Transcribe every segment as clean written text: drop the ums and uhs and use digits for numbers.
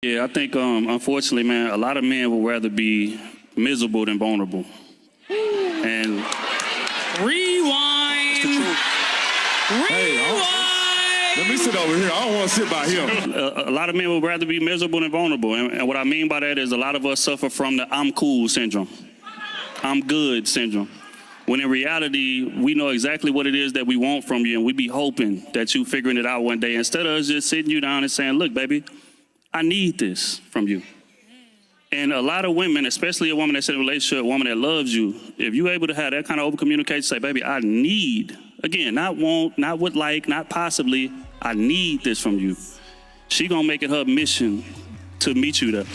Yeah, I think unfortunately, man, a lot of men would rather be miserable than vulnerable. And Rewind. It's the truth. Let me sit over here. I don't want to sit by him. a lot of men would rather be miserable than vulnerable. And what I mean by that is a lot of us suffer from the I'm cool syndrome. I'm good syndrome. When in reality, we know exactly what it is that we want from you, and we be hoping that you figuring it out one day instead of us just sitting you down and saying, look, baby, I need this from you. And a lot of women, especially a woman that's in a relationship, a woman that loves you, if you're able to have that kind of open communication, say, baby, I need, again, not want, not would like, not possibly, I need this from you. She gonna make it her mission to meet you there.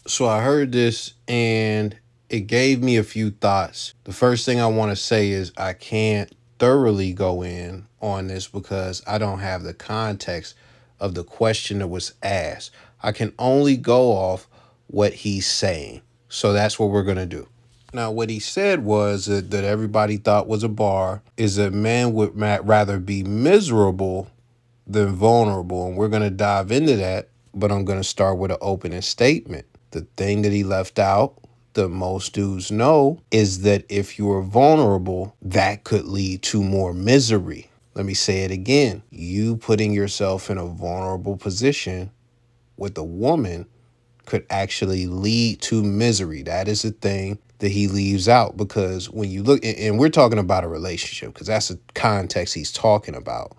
So I heard this and it gave me a few thoughts. The first thing I want to say is I can't thoroughly go in on this because I don't have the context of the question that was asked. I can only go off what he's saying. So that's what we're going to do. Now, what he said was that everybody thought was a bar is that men would rather be miserable than vulnerable. And we're going to dive into that, but I'm going to start with an opening statement. The thing that he left out that most dudes know is that if you are vulnerable, that could lead to more misery. Let me say it again. You putting yourself in a vulnerable position with a woman could actually lead to misery. That is the thing that he leaves out, because when you look, and we're talking about a relationship because that's the context he's talking about.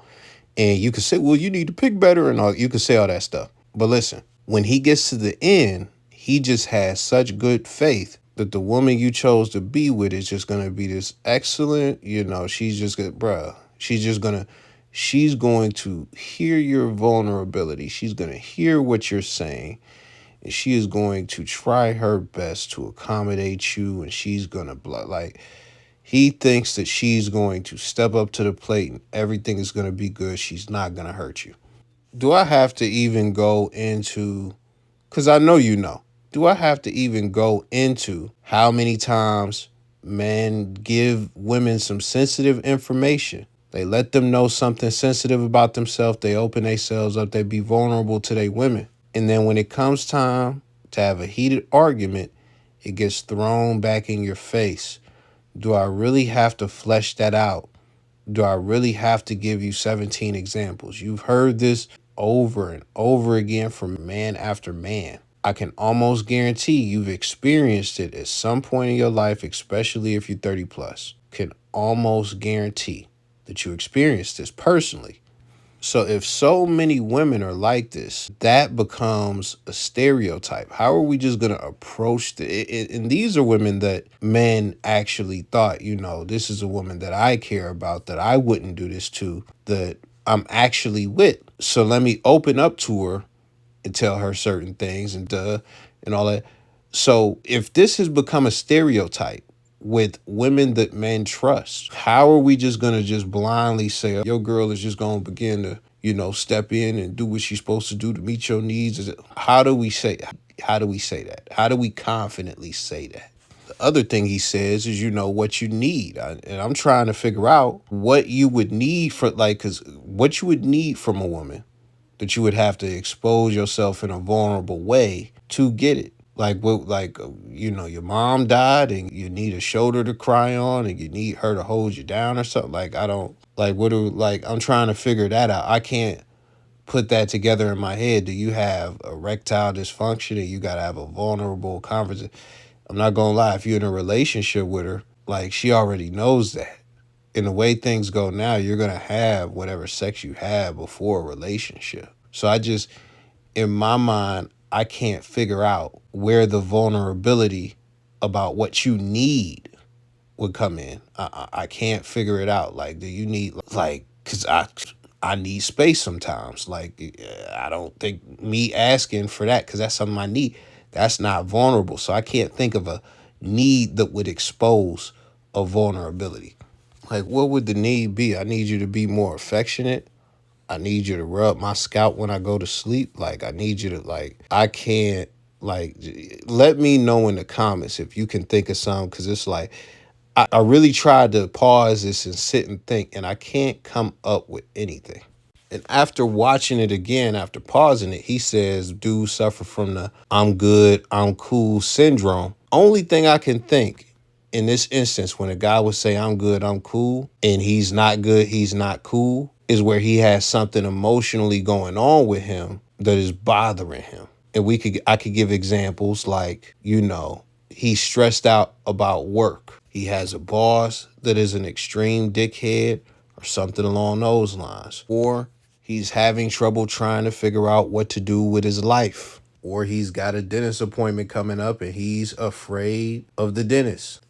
And you could say, well, you need to pick better and all. You could say all that stuff. But listen, when he gets to the end, he just has such good faith that the woman you chose to be with is just going to be this excellent, she's just good, bruh. She's going to hear your vulnerability. She's going to hear what you're saying. And she is going to try her best to accommodate you. And she's going to he thinks that she's going to step up to the plate and everything is going to be good. She's not going to hurt you. Do I have to even go into, because I know do I have to even go into how many times men give women some sensitive information? They let them know something sensitive about themselves. They open themselves up. They be vulnerable to their women. And then when it comes time to have a heated argument, it gets thrown back in your face. Do I really have to flesh that out? Do I really have to give you 17 examples? You've heard this over and over again from man after man. I can almost guarantee you've experienced it at some point in your life, especially if you're 30 plus. Can almost guarantee that you experienced this personally. So if so many women are like this, that becomes a stereotype. How are we just going to approach and these are women that men actually thought, this is a woman that I care about, that I wouldn't do this to, that I'm actually with. So let me open up to her and tell her certain things and all that. So if this has become a stereotype with women that men trust, how are we just going to just blindly say, your girl is just going to begin to, step in and do what she's supposed to do to meet your needs? How do we say that? How do we confidently say that? The other thing he says is, what you need. And I'm trying to figure out what you would need because what you would need from a woman that you would have to expose yourself in a vulnerable way to get it. Your mom died and you need a shoulder to cry on and you need her to hold you down or something. I'm trying to figure that out. I can't put that together in my head. Do you have erectile dysfunction and you got to have a vulnerable conversation? I'm not going to lie. If you're in a relationship with her, she already knows that. In the way things go now, you're going to have whatever sex you have before a relationship. So in my mind, I can't figure out where the vulnerability about what you need would come in. I can't figure it out. Do you need, because I need space sometimes. I don't think me asking for that, because that's something I need, that's not vulnerable. So I can't think of a need that would expose a vulnerability. What would the need be? I need you to be more affectionate. I need you to rub my scalp when I go to sleep. I need you to, I can't, let me know in the comments if you can think of some, because it's I really tried to pause this and sit and think, and I can't come up with anything. And after watching it again, after pausing it, he says dudes suffer from the I'm good, I'm cool syndrome. Only thing I can think in this instance, when a guy would say I'm good, I'm cool, and he's not good, he's not cool, is where he has something emotionally going on with him that is bothering him. And I could give examples like, he's stressed out about work. He has a boss that is an extreme dickhead or something along those lines. Or he's having trouble trying to figure out what to do with his life. Or he's got a dentist appointment coming up and he's afraid of the dentist.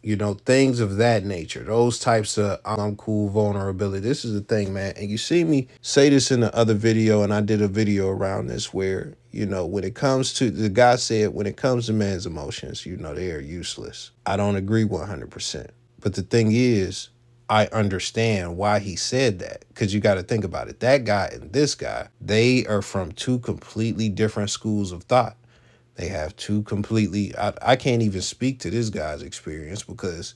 Things of that nature. Those types of I'm cool vulnerability. This is the thing, man. And you see me say this in the other video, and I did a video around this where, when it comes to, the guy said, when it comes to men's emotions, they are useless. I don't agree 100%. But the thing is, I understand why he said that, because you got to think about it. That guy and this guy, they are from two completely different schools of thought. They have two completely, I can't even speak to this guy's experience because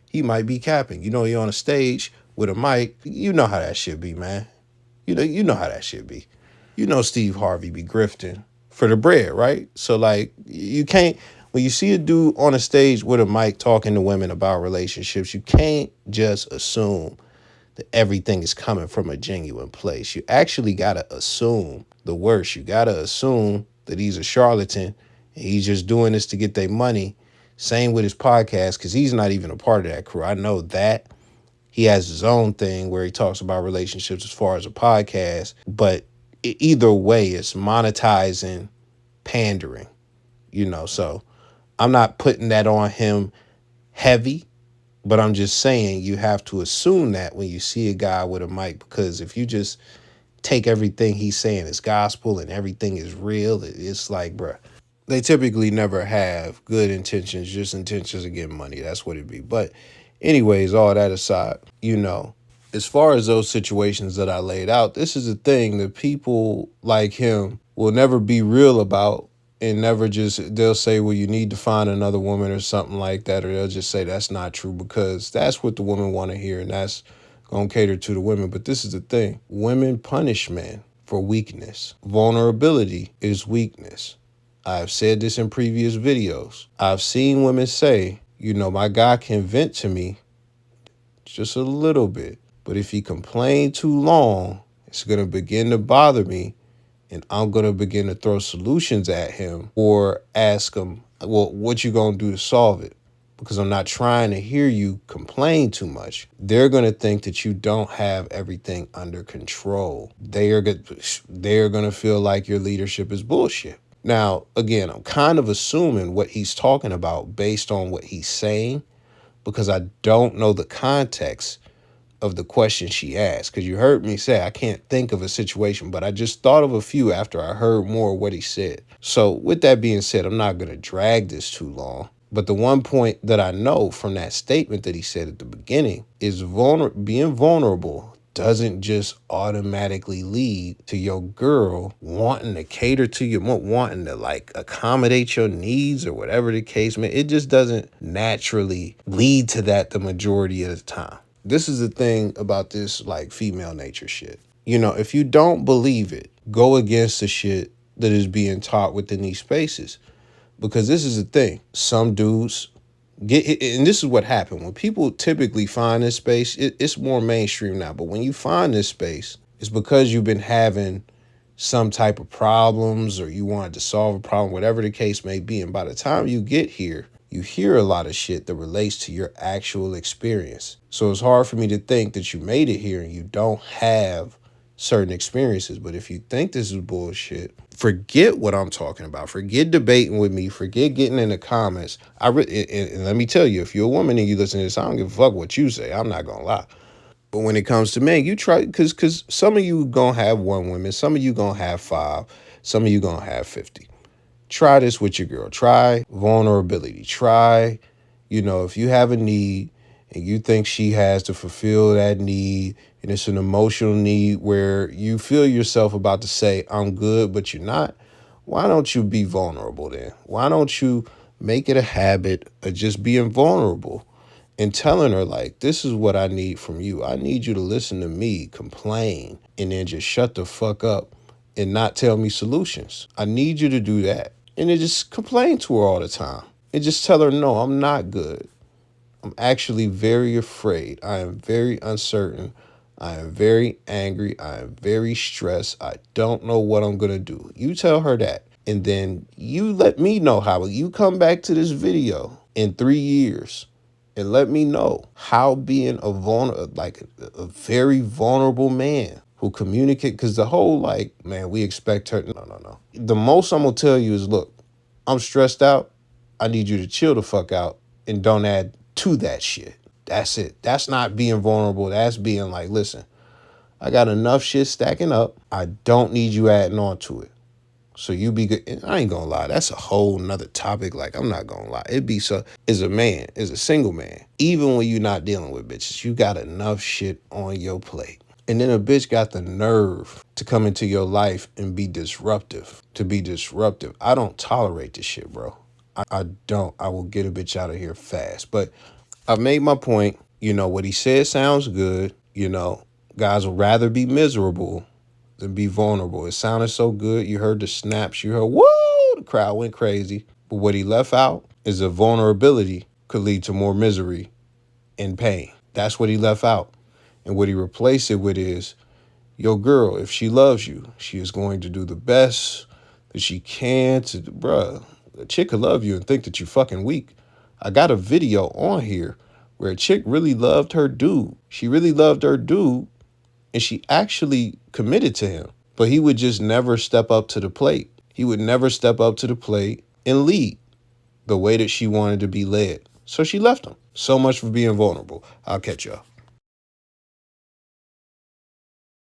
he might be capping. You're on a stage with a mic. You know how that shit be, man. You know how that shit be. Steve Harvey be grifting for the bread, right? So like, you can't, when you see a dude on a stage with a mic talking to women about relationships, you can't just assume that everything is coming from a genuine place. You actually got to assume the worst. You got to assume that he's a charlatan and he's just doing this to get their money. Same with his podcast, because he's not even a part of that crew. I know that. He has his own thing where he talks about relationships as far as a podcast, but either way, it's monetizing pandering, so I'm not putting that on him heavy, but I'm just saying you have to assume that when you see a guy with a mic, because if you just take everything he's saying as gospel and everything is real, it's like, bruh, they typically never have good intentions, just intentions of getting money. That's what it be. But anyways, all that aside, as far as those situations that I laid out, this is the thing that people like him will never be real about, and never just, they'll say, well, you need to find another woman or something like that, or they'll just say that's not true because that's what the women want to hear and that's going to cater to the women. But this is the thing. Women punish men for weakness. Vulnerability is weakness. I've said this in previous videos. I've seen women say, my guy can vent to me just a little bit, but if he complains too long, it's going to begin to bother me. And I'm going to begin to throw solutions at him or ask him, well, what you going to do to solve it? Because I'm not trying to hear you complain too much. They're going to think that you don't have everything under control. They are going to feel like your leadership is bullshit. Now, again, I'm kind of assuming what he's talking about based on what he's saying, because I don't know the context of the question she asked, because you heard me say I can't think of a situation, but I just thought of a few after I heard more of what he said. So with that being said, I'm not going to drag this too long. But the one point that I know from that statement that he said at the beginning is being vulnerable doesn't just automatically lead to your girl wanting to cater to you, wanting to like accommodate your needs or whatever the case may. It just doesn't naturally lead to that the majority of the time. This is the thing about this like female nature shit. If you don't believe it, go against the shit that is being taught within these spaces. Because this is the thing. Some dudes get, and this is what happened. When people typically find this space, it's more mainstream now. But when you find this space, it's because you've been having some type of problems or you wanted to solve a problem, whatever the case may be. And by the time you get here, you hear a lot of shit that relates to your actual experience. So it's hard for me to think that you made it here and you don't have certain experiences. But if you think this is bullshit, forget what I'm talking about. Forget debating with me. Forget getting in the comments. And let me tell you, if you're a woman and you listen to this, I don't give a fuck what you say. I'm not going to lie. But when it comes to men, you try, because some of you going to have one woman, some of you going to have 5, some of you going to have 50. Try this with your girl. Try vulnerability. Try, if you have a need and you think she has to fulfill that need, and it's an emotional need where you feel yourself about to say, I'm good, but you're not, why don't you be vulnerable then? Why don't you make it a habit of just being vulnerable? and telling her, like, this is what I need from you. I need you to listen to me complain and then just shut the fuck up and not tell me solutions. I need you to do that. And then just complain to her all the time. And just tell her, no, I'm not good. I'm actually very afraid. I am very uncertain. I am very angry. I am very stressed. I don't know what I'm going to do. You tell her that. And then you let me know how. You come back to this video in 3 years and let me know how being a very vulnerable man who communicate, because the whole like, man, we expect her. No. The most I'm going to tell you is, look, I'm stressed out. I need you to chill the fuck out and don't add to that shit. That's it. That's not being vulnerable. That's being like, listen, I got enough shit stacking up. I don't need you adding on to it. So you be good. And I ain't gonna lie. That's a whole nother topic. Like, I'm not gonna lie. It be so, as a man, as a single man, even when you're not dealing with bitches, you got enough shit on your plate. And then a bitch got the nerve to come into your life and be disruptive, I don't tolerate this shit, bro. I don't. I will get a bitch out of here fast. But I've made my point. You know, what he said sounds good. You know, guys would rather be miserable than be vulnerable. It sounded so good. You heard the snaps. You heard, woo, the crowd went crazy. But what he left out is that vulnerability could lead to more misery and pain. That's what he left out. And what he replaced it with is, your girl, if she loves you, she is going to do the best that she can to, bruh, a chick could love you and think that you're fucking weak. I got a video on here where a chick really loved her dude. She really loved her dude, and she actually committed to him. But he would just never step up to the plate. He would never step up to the plate and lead the way that she wanted to be led. So she left him. So much for being vulnerable. I'll catch y'all.